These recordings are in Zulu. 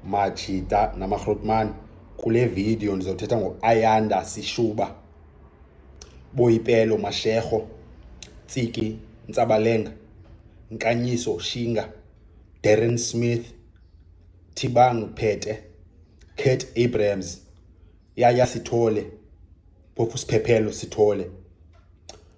Machita namaGrootman. Kule video ndizothetha ngo-Ayanda Sishuba, Boipelo Mashego, Tsiki Ntsabalenga, Nkanyiso Shinga, Darren Smith, Tibang Phete, Kurt Abrahams, Yaya Sithole, Phofu Siphephelo Sithole,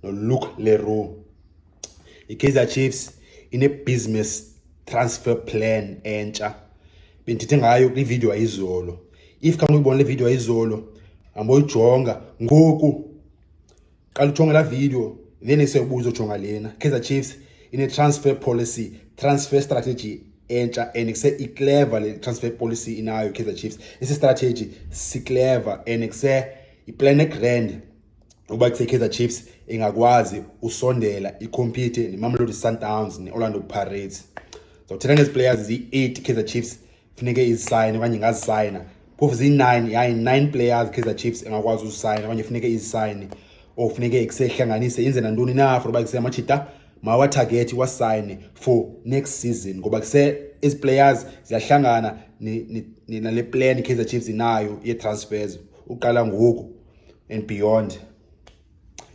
noLuke Leroux. I-Kaizer Chiefs ine-business transfer plan entsha. Bendithe ngayo kule video ayizolo. If khange uyibone le video ayizolo, amboyijonga ngoku. Qala ujonga la video, then esebuza ujonga lena. Kaizer Chiefs ine-transfer policy, transfer strategy entsha, and i-clever le transfer policy inayo Kaizer Chiefs. Isi-strategy si-clever and i-plan e-grand uba Kaizer Chiefs ingakwazi usondela ikompete neMamelodi Sundowns neOrlando Pirates. So thina ngezi players zi-8 Kaizer Chiefs funeke izisayine okanye ingazisayina. Phofu zi-9, yaye 9 players Kaizer Chiefs engakwazi uzisayina okanye funeke izisayine, or funeke kusehlanganise yenze nantoni na for uba Machita mawatarget wasayine for next season, ngoba ezi players ziyahlangana nale plan Kaizer Chiefs inayo ye-transfers uqala ngoku and beyond.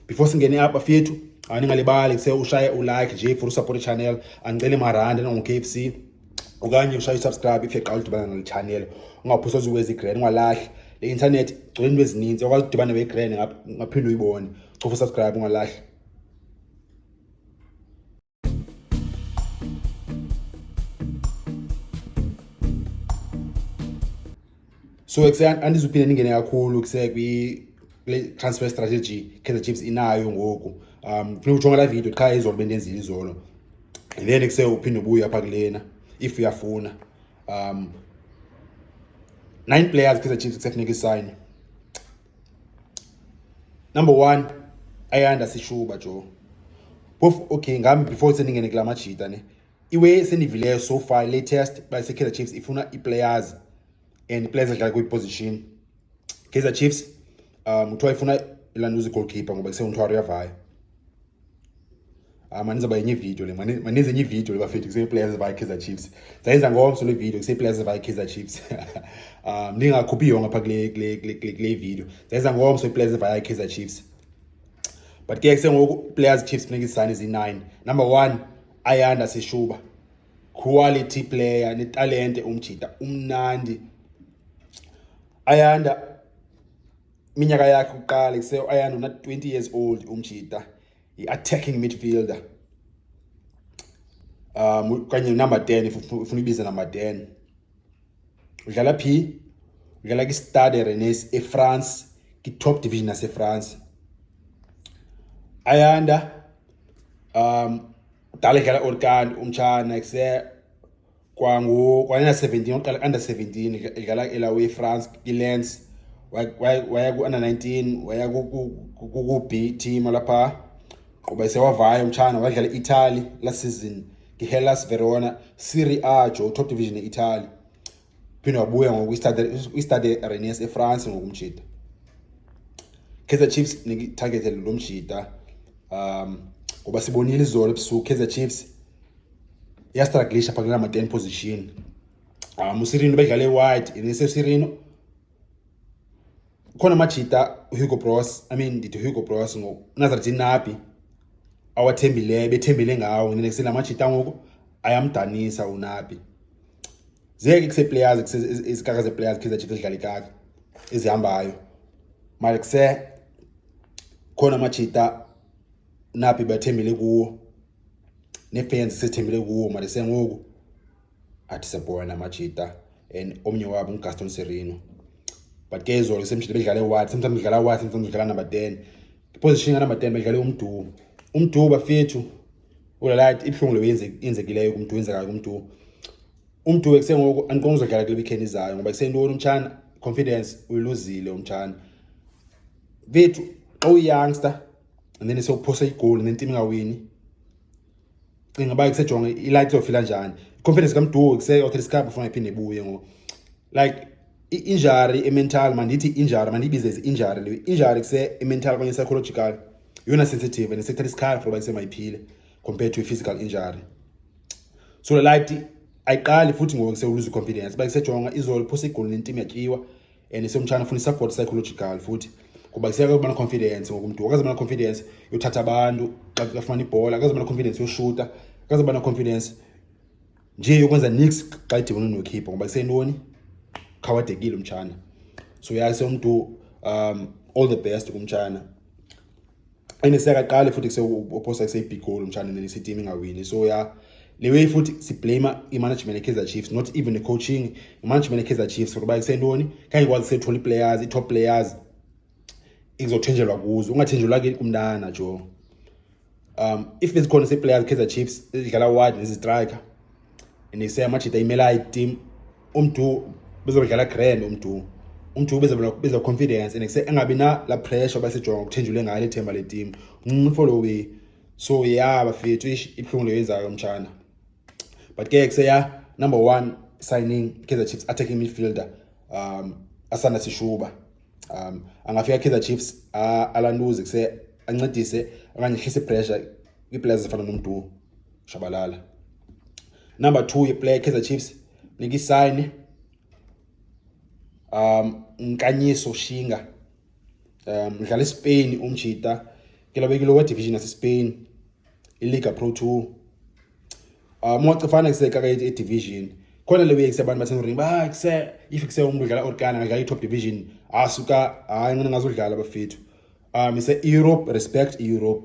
Before singene apha fethu, aningalibali ushaye ulike nje for support channel, angicele maranda nango-KFC, okanye ushaye subscribe if yeqala udibana nale channel. Ungaphosa uziwezi grand, ungalahli le internet igcwele into ezininzi, okwazi udibana ne-grand ngaphinde uyibone. Chofa subscribe, ungalahli. So andizuphinde ningene kakhulu kule transfer strategy Kaizer Chiefs inayo ngoku. Kufuneka ujonga la video qha izolo bendenzile izolo, and then uphinde ubuye apha kulena if uyafuna. 9 players Kaizer Chiefs kusafuneka isayine. Number 1, Ayanda Sishuba jo. Okay, ngami before sendingene kula Machita ne, iwe sendivileyo so far latest base Kaizer Chiefs ifuna i-players and players adlala kwi-position. Kaizer Chiefs kuthiwa ifuna Ilanuzi goalkeeper ngoba kuseMthwaro uyavayo. Manizaba yenye video le, manize enye video le bafethu kuse-players vaya Kaizer Chiefs. Sayenza ngomso le video kuse-players vaya Kaizer Chiefs. Ndingakhuphi yonke apha kule video. Sayenza ngomso i-players vaya Kaizer Chiefs. But ke kusengoku players Chiefs funeka izisayine zi-9. Number 1, Ayanda Sishuba, quality player netalente umjita umnandi. Ayanda minyaka yakhe uqala Ayanda una 20 years old umjita, i-attacking midfielder. Kanye number 10 ufuna ibiza number 10. Udlala phi? Udlala ki-Stade Rennais eFrance, ki-top division yaseFrance. Ayanda dala idlala Orkan umtshana kwanina 17, uqala under 17 idlala elawe France ki-Lens, waya ku-under 19, waya ku-B team lapha, qoba sewavayo umtshana wadlala e-Italy last season ki-Hellas Verona, Serie A jo, top division e-Italy. Phinde wabuya ngoku i-Stade Rennais eFrance ngokumjita. Kaizer Chiefs targeted lo mjita ngoba sibonile izolo ebusuku Kaizer Chiefs iyastruglisha phakula number 10 position. uSirino bedlala e-wide, inesesirino khona Machita Hugo Bros, Hugo Bros Nazareth Nabi awathembileyo bethembele ngawo, nginesela Machita ngoku ayamdanisa uNabi. Zeke kuse-players izikaka ze-players Kaizer Chiefs edlala ikaka ezihambayo, mara khona Machita Nabi bathembele kuwo, ne-fans sethembele kuwo, mara sengoku athi sabona Machita and omnye wabo uGaston Sirino. But ke izolo semshile bedlala e-wide, sometimes bedlala wide, sometimes bedlala number 10. Position number 10 bedlala umdu bafethu ulalight ibhlungu lo yenzekileyo kumntu, wenzeka kumntu. Umntu kusengoku andiqonda uzodlala kule weekend izayo ngoba kusentoni umtshana, confidence uyiluzile umtshana. Vethu youngster and then sewuphosa igoal and then team ingawini, cinga ba kusejonga i-light izofila njani. Confidence kaMdu kuse-Authority Cup ufuna iphinde ibuye ngo like i-injury e-mental, mandithi injury, mandibize ezi-injury le injury kuse-mental kanye psychological yona sensitive and sekuthatha isikhathi for uba isemayiphile compared to a physical injury. So the light ayiqali futhi ngoku sewuluza confidence ba kusejonga izolo phosa igoli nenteam yatyiwa and somtshana ufuna support psychological futhi kuba kuseka kuba na confidence ngokumuntu akaziba na confidence yothatha abantu xa afumana ibhola akaziba na confidence yoshuta akaziba na confidence nje yokwenza nix xa idibana nokeeper ngoba kusentoni khawadekile umtshana. So yazi umuntu all the best kumtshana eneseka qale futhi kuse opposa kuse big goal umtshana nesi team ingawini. So ya le way futhi si blame i-management ye-Kaizer Chiefs, not even the coaching, i-management ye-Kaizer Chiefs ngoba kusentoni kayikwazi sethola i-players, i-top players ikuzothenjelwa kuzo ungathenjelwa ke kumntana jo. If bezikhona se-players Kaizer Chiefs edlala wide nezi-striker and amajita imela i-team umntu bezodlala grand umntu beza confidence and engabi na la pressure basejonga ukuthenjulwe ngale themba le team follow way. So yeah bafethu ibhlungu leyenzayo umtshana. But ke kuseya number 1 signing Kaizer Chiefs attacking midfielder Asanda Sishuba. Angafika Kaizer Chiefs alanduze kuse ancedise okanye ehlise pressure kwi-players ezifana nomuntu Shabalala. Number 2 ye-player Kaizer Chiefs nikisign Nkanyiso Shinga. Udlala eSpain umjita ke labekile wa division yase Spain iLiga Pro 2. Mocifana kuseka ke division khona lewe kusebantu basenring ba kuse if kuse umuntu udlala Orkana ngala i-top division asuka hayi ngene ngazodlala bafethu. Ise Europe, respect Europe.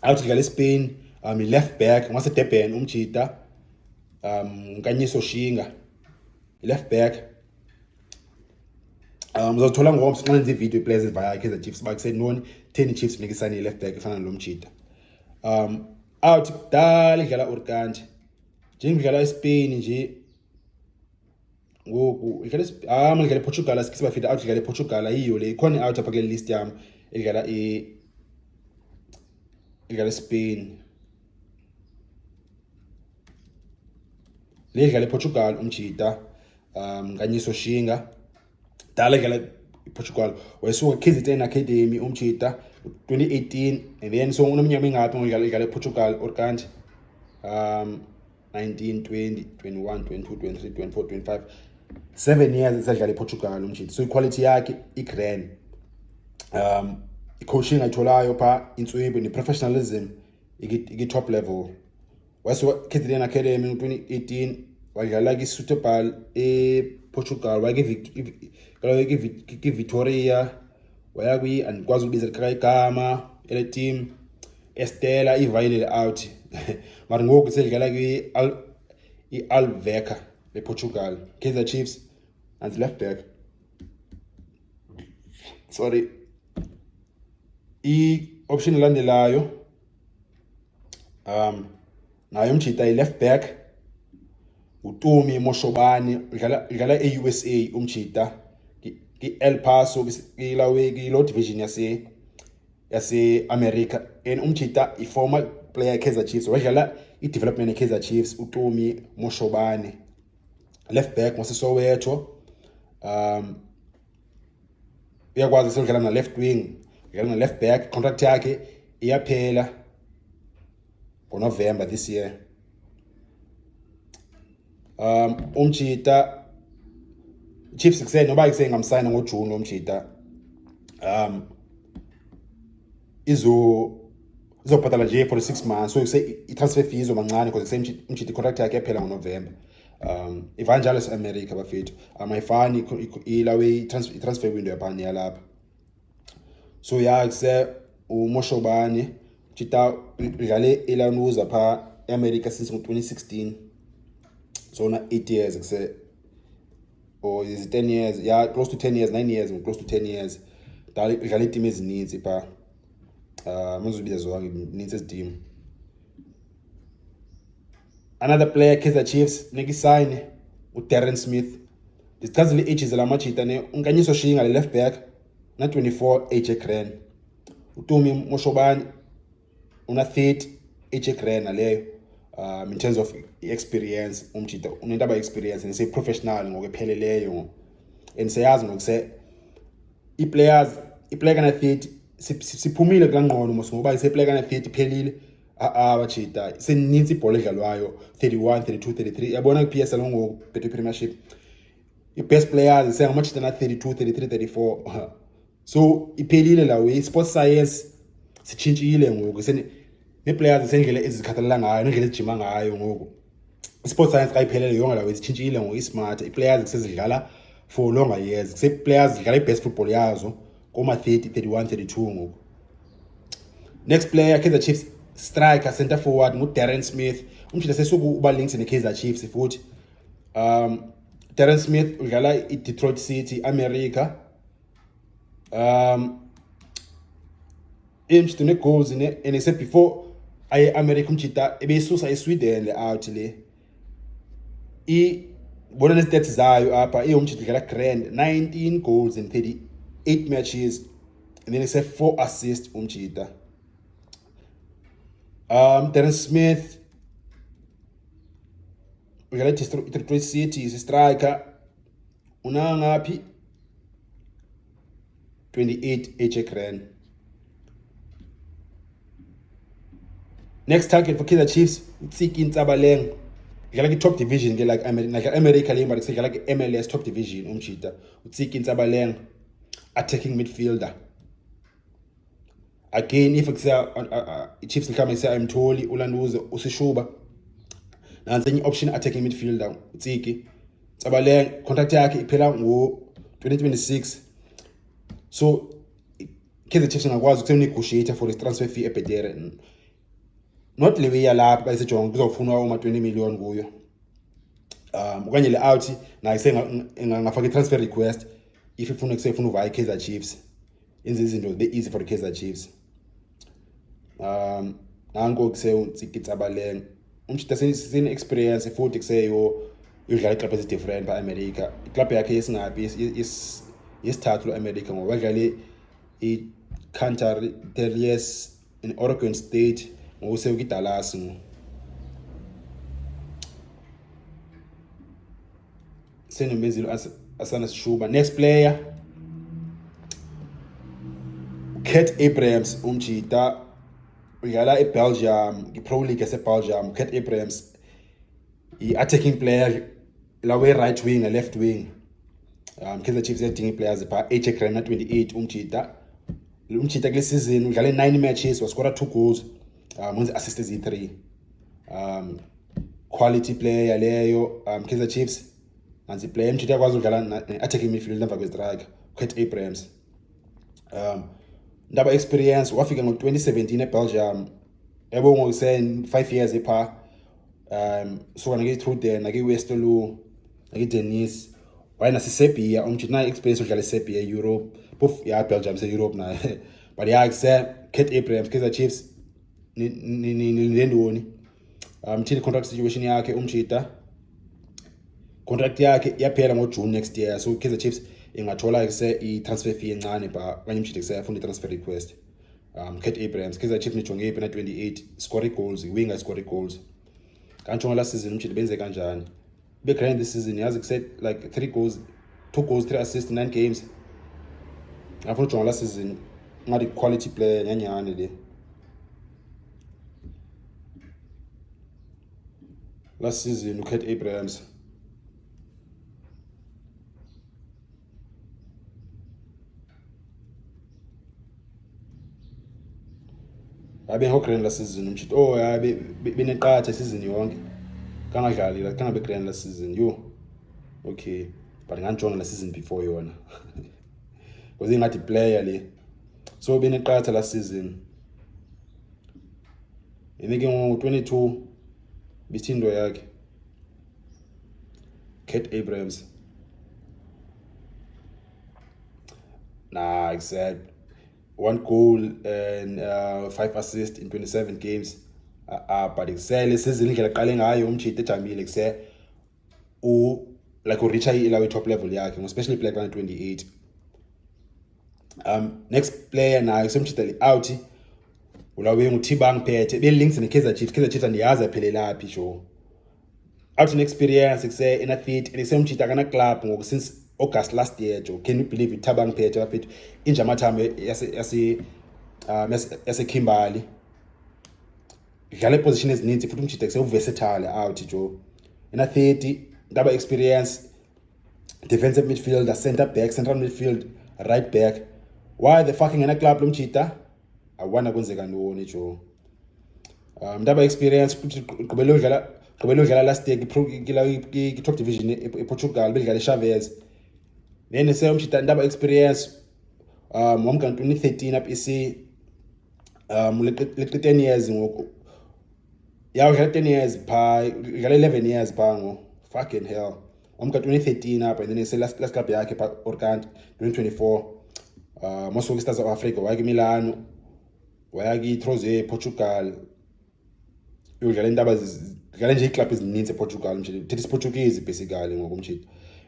Out dlala eSpain left back ngase Durban umjita Nkanyiso Shinga left back. Uzothola ngomso xa ngenza video players via Kaizer Chiefs ba kusenoni 10 Chiefs nikisane left back efana nomjita. Out dala idlala Orkant njengidlala eSpain nje ngoku idlala idlala ePortugal asikisiba fit out idlala ePortugal ayiyo le khona out apha kule list yam idlala eSpain le idlala ePortugal umjita Nkanyiso Shinga dala idlala ePortugal wayesuka KZN Academy umjita 2018 and then so unomnyama ingaphi ngidlala ePortugal Orkant 19 20 21 22 23 24 25 7 years esadlala ePortugal umjita. So iquality yakhe igrand. I-coaching ayitholayo pha inswebe ne-professionalism iki-top level. Wayesuka KZN Academy 2018 wadlala ki-Setúbal ePortugal wayeke Vitória waya kwi andikwazi ukubiza igama ele team Estela ivayile out mara ngoku sedlala kwi Alverca lePortugal. Kaizer Chiefs and left back sorry i-option elandelayo nayo umjita i-left back uTumi Moshobani udlala e-USA umjita El Paso kilo division yase America and umjita i-former player Kaizer Chiefs wadlala i-development Kaizer Chiefs uTumi Moshobani left back wase Soweto. Uyakwazi sedlala na left wing udlala na left back contract yakhe iyaphela ngoNovember this year. Umjita Chiefs kusena noba kusengamsayina ngoJune umjita izobhatala nje for 6 months so i-transfer fees omancane because umjita contract yakhe yaphela ngoNovember. Evangelos America bafethu ayifani ilawe i-transfer window yaphani yalapha. So yakuse uMoshobani umjita udlale elanuza pha eAmerica since 2016 so na 8 years kuse or is 10 years, yeah, close to 10 years, 9 years, close to 10 years. Dala team ezininzi pha mazubiza zonke ininzi team. Another player Kaizer Chiefs nikisign uDarren Smith. Discuss le ages la machita ne Nkanyiso Shinga le left back na 24 AJ Kren. uTumi Moshobani una 30 AJ Kren leyo. In terms of experience umjita unentaba experience and say professional ngokupheleleyo and siyazi ngokuse i-player kana 30 siphumile kulangqono mos ngoba ise player kana 30 phelile Bachita seninzi ibhola edlalwayo 31 32 33 yabona ku-PSL ngoku Betway Premiership i-best players sengama-Bachita na 32 33 34 so iphelile lawo i-sports science sitshintshile ngoku nee-players sendlela ezikhathalela ngayo nendlela ezijima ngayo ngoku i-sports science xa iphelele yonke lawo sitshintshile ngoku i-smart i-players sezidlala for longer years kuse-players zidlala i-best football yazo koma-30 31 32 ngoku. Next player Kaizer Chiefs striker center forward ngu-Darren Smith umshita sesukuba linked ne-Kaizer Chiefs futhi Darren Smith udlala i-Detroit City America imshita ne-goals and except before aye-America umshita ebeyisusa e-Sweden le out le bona ne-stats zayo apha umshita udlala grand 19 goals in 38 matches and then except 4 assists umshita. Darren Smith udlala Detroit City is a striker unangaphi 28 HA grand. Next target for Kaizer Chiefs Tsiki Ntsabaleng udlala ki-top division ke like America le but udlala ki-MLS top division umshita Tsiki Ntsabaleng attacking midfielder. Again if Chiefs likhama say Mtholi uLanduze uSishuba nansi enye option attacking midfielder Tsiki Ntsabaleng contract yakhe iphela ngo-2026 so Kaizer Chiefs ngakwazi ukunegotiate for his transfer fee ebhetere not le way yalapha bayisejonga kuzofunwa uma 20 million kuyo okanye le out nayo sengafaka i-transfer request if ifuna kusefuna uvaya Kaizer Chiefs yenza izinto the easy for the Kaizer Chiefs. Nango kuse Tsiki Ntsabaleng umshita sine experience futhi kuseyo udlala club ezi different ba America club yakhe yesingaphi yesithathu lo America ngoba badlale i-Canter Terriers in Oregon State ngose uKidallas ngo senomezilo asana Sishuba. Next player Kurt Abrahams umshita udlala eBelgium i-Pro League yaseBelgium. Kurt Abrahams i-attacking player lawe right wing and left wing. Kaizer Chiefs yadinga players pa HA grand na 28 umshita kule season udlala 9 matches wascora 2 goals mwenze assists ezi3 quality player leyo. Kaizer Chiefs nansi player umshita yakwazi udlala attacking midfield emva kwestriker Kurt Abrahams. Ndaba experience wafika ngo-2017 eBelgium yabo ngose 5 years epha so nake Truden nake Westerlo nake Dennis wayena siSerbia umshita na experience udlala eSerbia eEurope both ya Belgium se-Europe na but yakuse Kurt Abrahams Kaizer Chiefs nindoni mthini contract situation yakhe umshita contract yakhe yaphela ngoJune next year so Kaizer Chiefs ingathola kuse i-transfer fee encane ba kanye umshita kuseyafuna i-transfer request. Kurt Abrahams Kaizer Chiefs nijonge iphi na 28 score goals winger score goals kanjalo last season umshita benze kanjani be grand this season yazi kuse like 3 goals 2 goals 3 assists 9 games afuna ujonga last season ngadi quality player nyanyane le last season Kurt Abrahams abe grand last season umshita beneqatha season yonke kangadlali la kangabe grand last season okay but nganjonga la season before yona because ingathi player le so beneqatha last season inike ngo-22 bithindo yakhe Kurt Abrahams except 1 goal and 5 assists in 27 games but excel season indlela aqale ngayo umshita ejamile kuse like ureach ilawe top level yakhe especially player kana 28. Next player nayo semshita li out ulawe nguThibang Phethe belinks neKaizer Chiefs andiyazi aphelelaphi sho out experience kuse in athlete esemshita kana club ngoku since August last year jo can you believe it Thabang Phethe wafethu injamathambo yase Kimberley dlala position ezininzi futhi umjida kuse versatile out jo. Ina 30 ndaba experience defensive midfielder, center back, central midfield, right back. Why the fucking ina club lomjida? Awana kwenzeka ntoni jo. Ndaba experience gqibelo udlala last year ki top division ePortugal bedlala eChaves. Then se umjida ndaba experience womka 2013 up EC leqe 10 years ngoku. Ya udlala 10 years pha udlala 11 years pha ngo fucking hell. Womka 2013 up and then se last club yakhe pha Orkant 2024 Moscow Stars of Africa waya ki Milan waya ki Troze Portugal. Udlala indaba dlala nje iclub ezininzi ePortugal nje thethi Portuguese basically ngokumjida.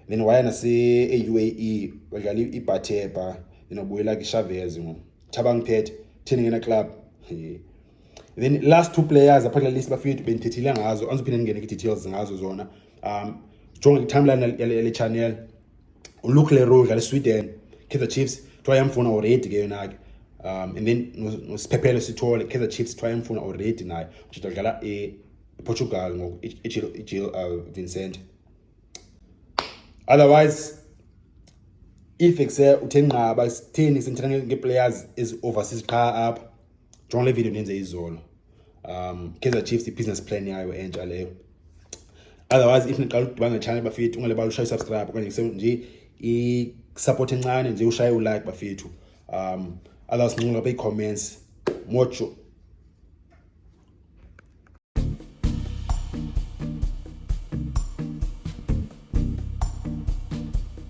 Then waya nase UAE udlala iBateba inobuyela ki Chaves ngo Thabang Pet thini ngena club. Then last two players apha kule list bafethu benithethile ngazo angizophinde ngene ki details ngazo zona. Jonga timeline yale channel uLuke Leroux udlala eSweden Kaizer Chiefs twayamfuna already ke yona ke. And then nosiphephelo Sithole Kaizer Chiefs twayamfuna already naye mjida udlala ePortugal ngoku iGil Vicente. Otherwise if exe uthenqaba sithini sithina nge-players is overseas qha apha jonga le video nenze izolo. Kaizer Chiefs i-business plan yayo entsha leyo. Otherwise if niqala ukudibana nechannel bafethu ungalibali ushaye subscribe okanye nje i-support encane nje ushaye ulike bafethu. Otherwise nginqula lapha i-comments mojo